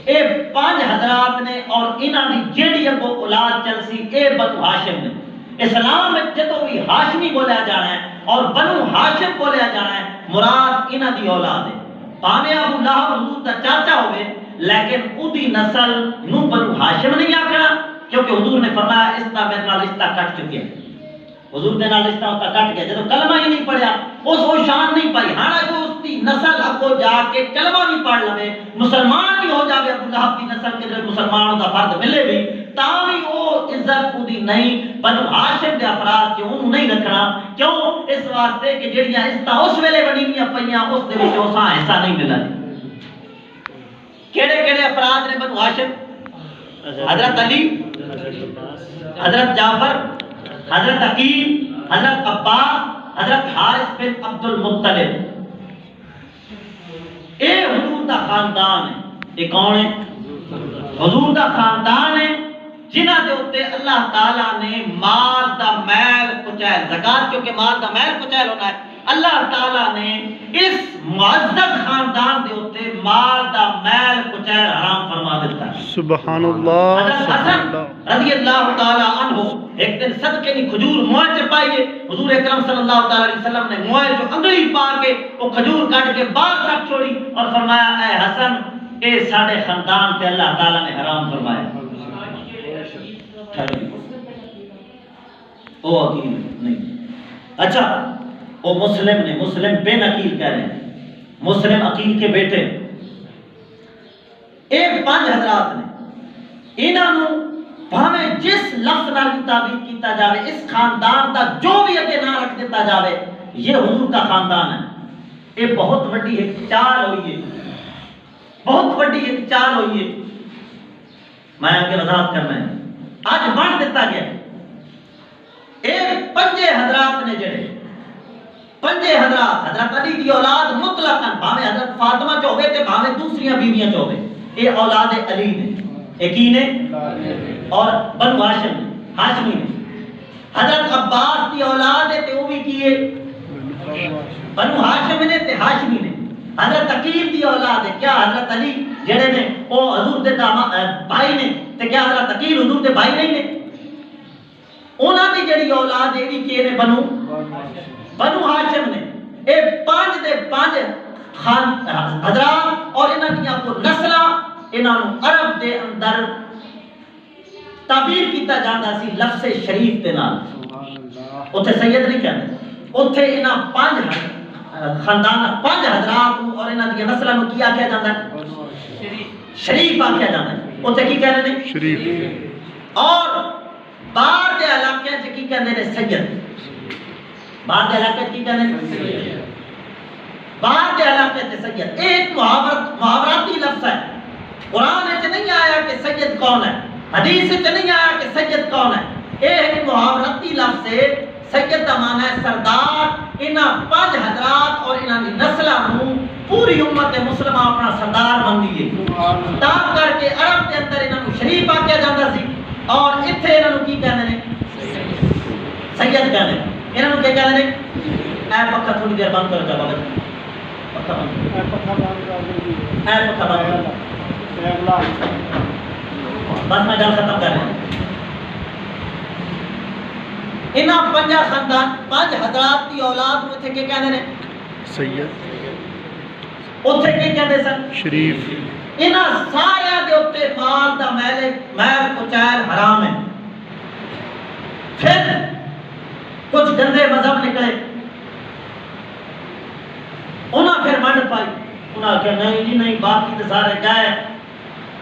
اے 5 حضرات نے، اور انہاں دی جیڑی اگوں اولاد چل سی اے بنو ہاشم نے۔ اسلام میں جدوں بھی ہاشمی بولیا جانا ہے اور بنو ہاشم بولیا جانا ہے، مراد انہاں دی اولاد ہے، پاویں ابو لہب حضور دا چاچا ہوئے لیکن اودی نسل نو بنو ہاشم نہیں آکھنا، کیونکہ حضور نے فرمایا اس کا میرے نال رشتہ کٹ چکے، حضور دے نال رشتہ ہوتا کٹ گیا، جدوں کلمہ ہی نہیں پڑھیا اس کو شان نہیں پائی، ہاں اگو اس دی نسل اگو جا کے کلمہ بھی پڑھ لوے، مسلمان بھی ہو جاوے، ابو لہب دی نسل کے مسلمانوں دا فرد ملے بھی، تاں بھی وہ عزت اودی نہیں بنو ہاشم دے افراد کے انہوں نہیں رکھنا، کیوں؟ اس واسطے کہ جڑیاں عزتاں اس ویلے بنیاں پیاں اس دے وچ اساں حصہ نہیں ملنا۔ کیڑے کیڑے افراد نے بنو ہاشم؟ حضرت علی، حضرت جعفر، حضرت عقیل، حضرت عباس، حضرت حارث بن عبد المطلب، اے حضور دا خاندان ہے۔ یہ کون ہے؟ حضور دا خاندان ہے جنہ دے اوتے اللہ تعالیٰ نے مال دا میل کچیل، زکات کیونکہ مال دا میل کچیل ہونا ہے، اللہ تعالیٰ نے اس معزز خاندان دے اوتے مال دا میل کچیل حرام فرما دیتا ہے۔ سبحان اللہ حضرت سبحان حسن اللہ۔ رضی اللہ تعالیٰ عنہ ایک دن صدقے کی کھجور موئے چپائیے، حضور اکرم صلی اللہ تعالیٰ علیہ وسلم نے موئے جو انگلی پا کے وہ کھجور کاٹ کے باہر سب چھوڑی اور فرمایا اے حسن اے ساڑھے خاندان تے اللہ تعالیٰ نے حرام فرمایا۔ وہ عقیل نہیں، اچھا وہ مسلم نے، مسلم بن عقیل کہہ رہے ہیں، مسلم عقیل کے بیٹے ایک 5 حضرات نے انہوں بھاویں جس لفظ نال بھی تعبیر کیتا جاوے، اس خاندان دا جو بھی اگے نہ رکھ دیتا جاوے یہ حضور کا خاندان ہے۔ یہ بہت بڑی ایک چال ہوئی ہے، بہت بڑی ایک چال ہوئی ہے، میں آگے وضاحت کرنا ہے۔ آج بانٹ دیتا گیا ایک 5 حضرات نے جڑے 5 حضرات، حضرت علی دی اولاد مطلقاً بھاویں حضرت فاطمہ چ ہوے تے بھاویں دوسریاں بیویاں چ ہوے، اے اولاد علی نے، ایک ہی نے اور بنو ہاشم نے، ہاشمی نے۔ حضرت عباس دی اولاد ہے تے وہ بھی کیے بنو ہاشم نے تے ہاشمی نے۔ حضرت عقیل دی اولاد ہے، کیا حضرت علی جڑے نے وہ حضور دے بھائی نے تے کیا حضرت عقیل حضور دے بھائی نہیں نے؟ انہاں دی جڑی اولاد ہے بھی کیے نے بنو ہاشم نے۔ اے 5 دے 5 حضرات اور انہاں دیاں کو نسلاں انہاں نوں عرب دے اندر تعبیر کیتا جاندا سی لفظ شریف دے نال۔ اوتھے سید نہیں کہندے، اوتھے انہاں 5 خاندان 5 حضرات اور انہاں دی نسلاں نوں کی آکھیا جاندا ہے؟ شریف آکھیا جاندا ہے۔ اوتھے کی کہندے نے؟ شریف۔ اور باہر دے علاقے وچ کی کہندے نے؟ سید۔ باہر دے علاقے وچ کی کہندے نے؟ باہر کے علاقے سے سید۔ ایک محاوراتی لفظ ہے، قرآن میں نہیں آیا کہ سید کون ہے، حدیث میں نہیں آیا کہ سید کون ہے، ایک محاوراتی لفظ ہے۔ سید کا معنی ہے سردار۔ انہاں 5 حضرات اور انہاں دی نسلاں نوں پوری امت مسلمہ اپنا سردار بن دیے، تاں کر کے عرب کے اندر انہاں نوں شریف آکھیا جاندا سی اور ایتھے انہاں نوں کی کہندے نے؟ سید کہندے نے۔ انہاں نوں کی کہندے نے؟ اے پکا تھوڑی دیر بند کرو جا بابا جی، پکا بند بس میں گل ختم کر رہا ہوں۔ انہاں 5 خاندان 5 حضرات کی اولاد میں تھے کہ کہنے نے؟ سید۔ اوتھے کی کہندے سن؟ شریف۔ انہاں سارے دے اوتے مال دا میل کچیل حرام ہے۔ پھر کچھ گندے مذہب نکلے، انہاں پھر منڈ پائی، انہاں کہ نہیں جی نہیں، باقی تو سارے گئے،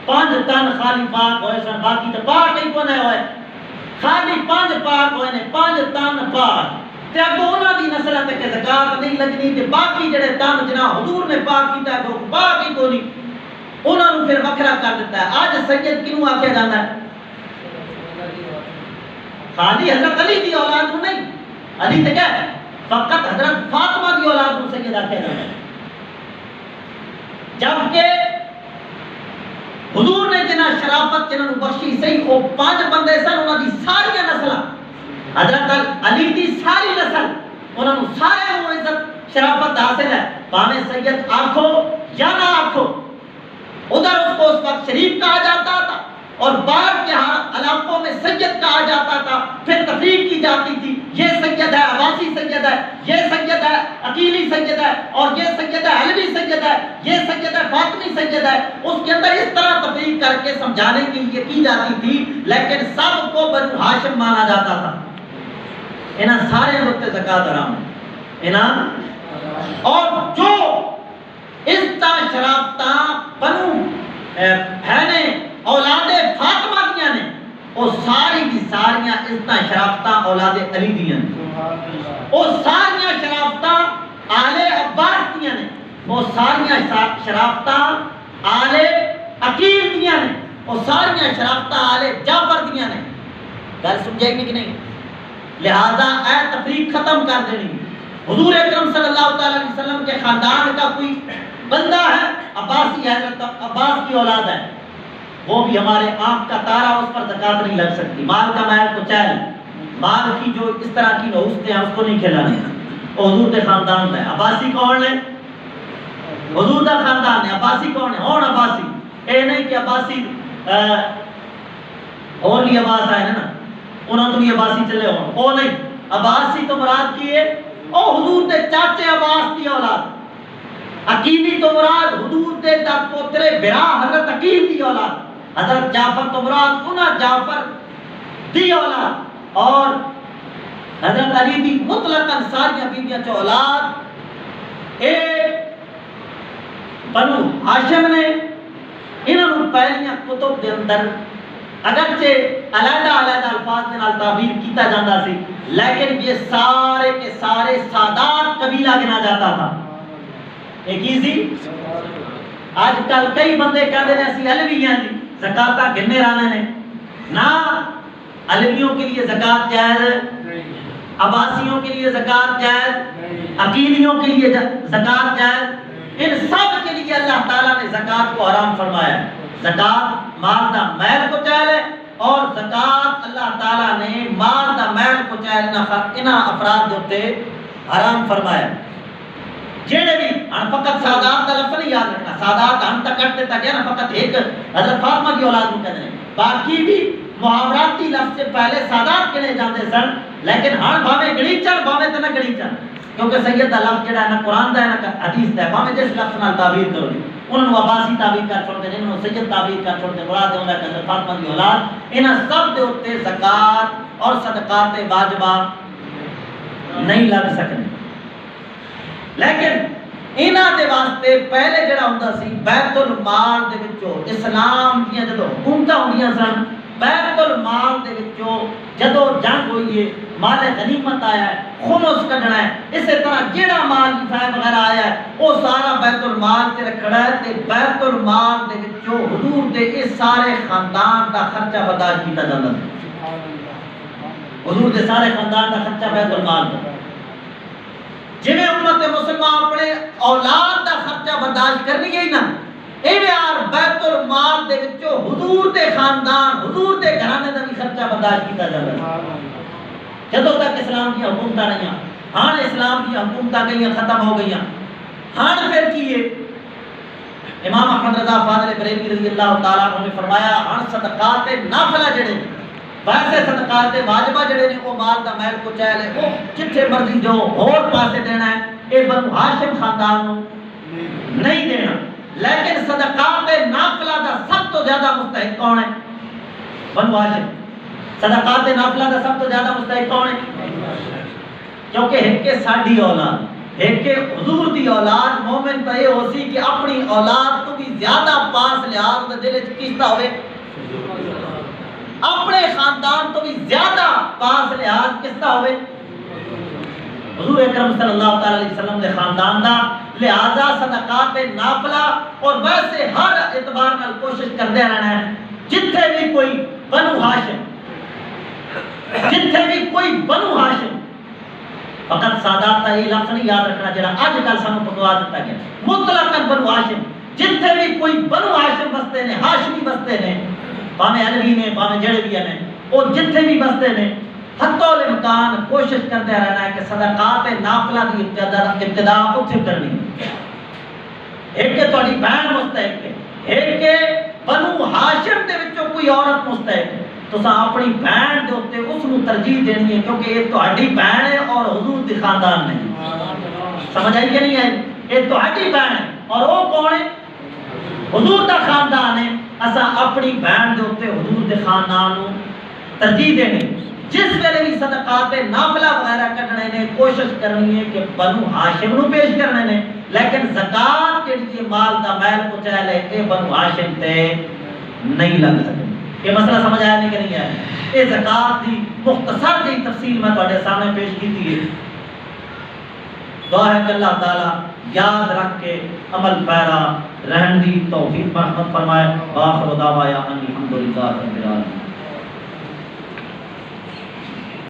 5 تن خالی پاک ہوئے سن، باقی تو پاک نہیں کونے ہوئے، خالی 5 پاک ہوئے نے، 5 تن پاک تے اگوں انہاں دی نسل تے کہ زکات نہیں لگنی تے باقی جڑے تن جنا حضور نے پاک کیتا ہے وہ پاک ہی کوئی نہیں، انہاں نوں پھر وکھرا کر دیتا ہے۔ آج سید کیوں آکھیا جاندا ہے؟ خالی حضرت علی دی اولاد نوں نہیں، علی تے کیا ہے؟ فقط حضرت فاطمہ دی اولاد نوں سید آکھیا جاندا ہے۔ جبکہ حضور نے جنہ شرافت جنہوں بخشی صحیح وہ 5 بندے سن، انہوں دی ساری نسلہ حضرت علی دی ساری نسل انہوں سارے وہ عزت شرافت حاصل ہے، پاویں سید آنکھو یا نہ آنکھو۔ ادھر اس کو اس وقت شریف کہا جاتا تھا اور بعد کے علاقوں میں سید کہا جاتا تھا، پھر تفریق کی جاتی تھی، یہ سید ہے، عباسی سید ہے، یہ سید ہے، عقیلی سید ہے، اور یہ سید ہے، علوی سید ہے، یہ سید ہے، فاطمی سید ہے۔ اس کے اندر اس طرح تفریق کر کے سمجھانے کے لیے کی جاتی تھی، لیکن سب کو بنو ہاشم مانا جاتا تھا۔ انہاں سارے وقت زکات حرام ہے انہاں، اور جو اس طرح شرافتاں بنو بہنے اولاد فاطمہ دیاں نے، وہ ساری دی ساریاں اس طرح شرافتاں اولاد علی دیاں نے، وہ ساریاں شرافتاں آل عباس دیاں نے، وہ ساریاں شرافتاں آل عقیل دیاں نے، وہ ساریاں شرافتاں آل جعفر دیاں نے۔ گل سمجھائی نہیں کہ نہیں؟ لہذا اے تفریق ختم کر دینی۔ حضور اکرم صلی اللہ علیہ وسلم کے خاندان کا کوئی بندہ ہے، عباسی ہے، عباس کی اولاد ہے، وہ بھی ہمارے آنکھ کا تارا، اس پر زکات نہیں لگ سکتی۔ مال کا مال کو چل، مال کی جو اس طرح کی نحوستیں ہیں اس کو نہیں کھلانے۔ حضور کے خاندان ہے۔ عباسی کون ہے؟ حضور کا خاندان ہے۔ عباسی کون ہے؟ ہون عباسی، اے نہیں کہ عباسی اور بھی عباس آئے نا انہوں تو بھی عباسی چلے ہوں، او نہیں، عباسی تو مراد کی ہے او حضور دے چاچے عباس کی اولاد۔ عقیلی تو مراد حضور دے دا پوترے برا حضرت عقیل دی اولاد۔ حضرت جعفر تو مراد انہاں جعفر دی اولاد، اور حضرت علی دی مطلقاً ساری بیویاں چو اولاد۔ اے بنو ہاشم نے انہوں نے پہلیاں کتب دے اندر اگرچہ علیحدہ علیحدہ الفاظ کے نال تعبیر کیتا جاتا سی، لیکن یہ سارے کے سارے سادات قبیلہ گنا جاتا تھا۔ ایک ہی سی آج کل کئی بندے کہتے ہیں اسی علوی ہیں جی زکاتہ گننے رانے نے، نہ علویوں کے لیے زکات جائز ہے، عباسیوں کے لیے زکات جائز، عقیلیوں کے لیے زکات جائز، ان سب کے لیے اللہ تعالیٰ نے زکات کو حرام فرمایا ہے۔ زکات مال دا میل کو چاہے، اور زکات اللہ تعالیٰ نے مال دا میل کو چاہے انہاں افراد ہوتے حرام فرمایا۔ جیڑے بھی ہن فقط سادات دا لفظ نہیں یاد رکھنا، سادات ہم تک کرتے تھا کہ نا فقط ایک حضرت فاطمہ کی اولاد کو کہتے ہیں، باقی بھی محاوراتی لفظ سے پہلے سادات کہنے جاتے سن، لیکن ہن بھاوے گڑیچن بھاوے تے نہ گڑیچن، کیونکہ سید دا لفظ جڑا ہے نا قرآن دا ہے نا حدیث دا ہے، بھاوے جس لفظ نال تعبیر کرو گے انہوں نے عباسی تعبیر کر چھوڑ دے، انہوں نے سید تعبیر کر چھوڑ دے، مراد ہے حضرت فاطمہ کی اولاد۔ انہاں سب دے اوتے زکات اور صدقات واجبہ نہیں لگ سکنے، لیکن انہاں دے واسطے پہلے جڑا ہوندا سی بیت المال دے وچوں اسلام دیاں جدوں حکومتاں ہوندیاں سن، بیت المال دے وچوں جدوں جنگ ہوئی ہے، مال غنیمت آیا ہے، خمس کڈنا ہے، اسی طرح جیڑا مال فائدہ وغیرہ آیا ہے وہ سارا بیت المال تے رکھنا ہے، تے بیت المال دے وچوں حضور دے اس سارے خاندان دا خرچہ برداشت کیتا جاندا ہے۔ حضور دے سارے خاندان دا خرچہ بیت المال دا، جویں امت مسلمہ اپنے اولاد دا خرچہ برداشت کرنی ہے نا، ایویں بیت المال دے وچوں حضور دے خاندان حضور دے گھرانے دا بھی خرچہ برداشت کیتا جاندا ہے۔ جدوں تک اسلام کی حکومتاں نہیں، ہاں اسلام کی حکومتاں گئیاں ختم ہو گئیاں، ہاں پھر کیے امام احمد رضا فاضل بریلوی رضی اللہ تعالیٰ عنہ نے فرمایا ہاں صدقات نافلہ جڑے ویسے صدقات واجبہ جڑے نے وہ مال دا میل کو چاہے وہ جتھے مرضی جو اور پاسے دینا ہے، اے بنو ہاشم خاندان نو نہیں دینا، لیکن صدقات نافلہ دا سب تو زیادہ مستحق کون ہے؟ بنو ہاشم۔ صدقات نافلہ دا سب تو زیادہ مستحق کون ہے؟ کیونکہ ایک کے ساڈی اولاد، ایک کے حضور دی اولاد، مومن تو یہ ہو سی کہ اپنی اولاد تو بھی زیادہ پاس لحاظ دے دل وچ کیستا ہوئے، اپنے خاندان تو بھی زیادہ پاس لحاظ کیستا ہوئے حضور اکرم صلی اللہ علیہ وسلم دے خاندان دا، لہذا صدقات نافلہ اور ویسے ہر اعتبار نال کوشش کرتے رہنا ہے جتھے بھی کوئی بنو ہاشم، جتھے بھی کوئی بنو ہاشم، فقط سادات کا یہ لفظ نہیں یاد رکھنا جڑا اج کل سانو پکوا دیتا گیا، مطلقاً بنو ہاشم، جتھے بھی کوئی بنو ہاشم بستے نے، ہاشمی بستے نے، باویں علوی نے باویں جڑے بھی ہیں وہ جتھے بھی بستے نے، حتی الامکان کوشش کرتے رہنا ہے کہ صدقات نافلہ کی ابتدا اتھے کرنی ہے۔ ایک کہ تہاڈی بہن مستحق ہے، ایک کہ بنو ہاشم دے وچوں کوئی عورت مستحق ہے، تو اپنی بہن دے اوتے اس نو ترجیح دینی ہے کیونکہ یہ تہاڈی بہن ہے اور حضور دی خاندان نہیں۔ سمجھ آئی کہ نہیں ہے؟ یہ تہاڈی بہن ہے اور وہ کون ہے؟ حضور دا خاندان ہے، اسا اپنی بہن دے اوتے حضور دے خاندان نو ترجیح دینی۔ جس ویلے بھی صدقات نافلہ وغیرہ کرنے نے کوشش کرنی ہے کہ بنو ہاشم نو پیش کرنے نے، لیکن زکات کے لیے مال دا میل کو چاہے اے بنو ہاشم تے نہیں لگ سکے۔ یہ مسئلہ سمجھ آیا نہیں کہ نہیں آیا؟ یہ زکات دی مختصر جی تفصیل میں تواڈے سامنے پیش کی ہے۔ دعا ہے کہ اللہ تعالی یاد رکھ کے عمل پیرا رہن دی توفیق مرحمت فرمائے۔ باخر دعوایا ان الحمدللہ رب العالمین۔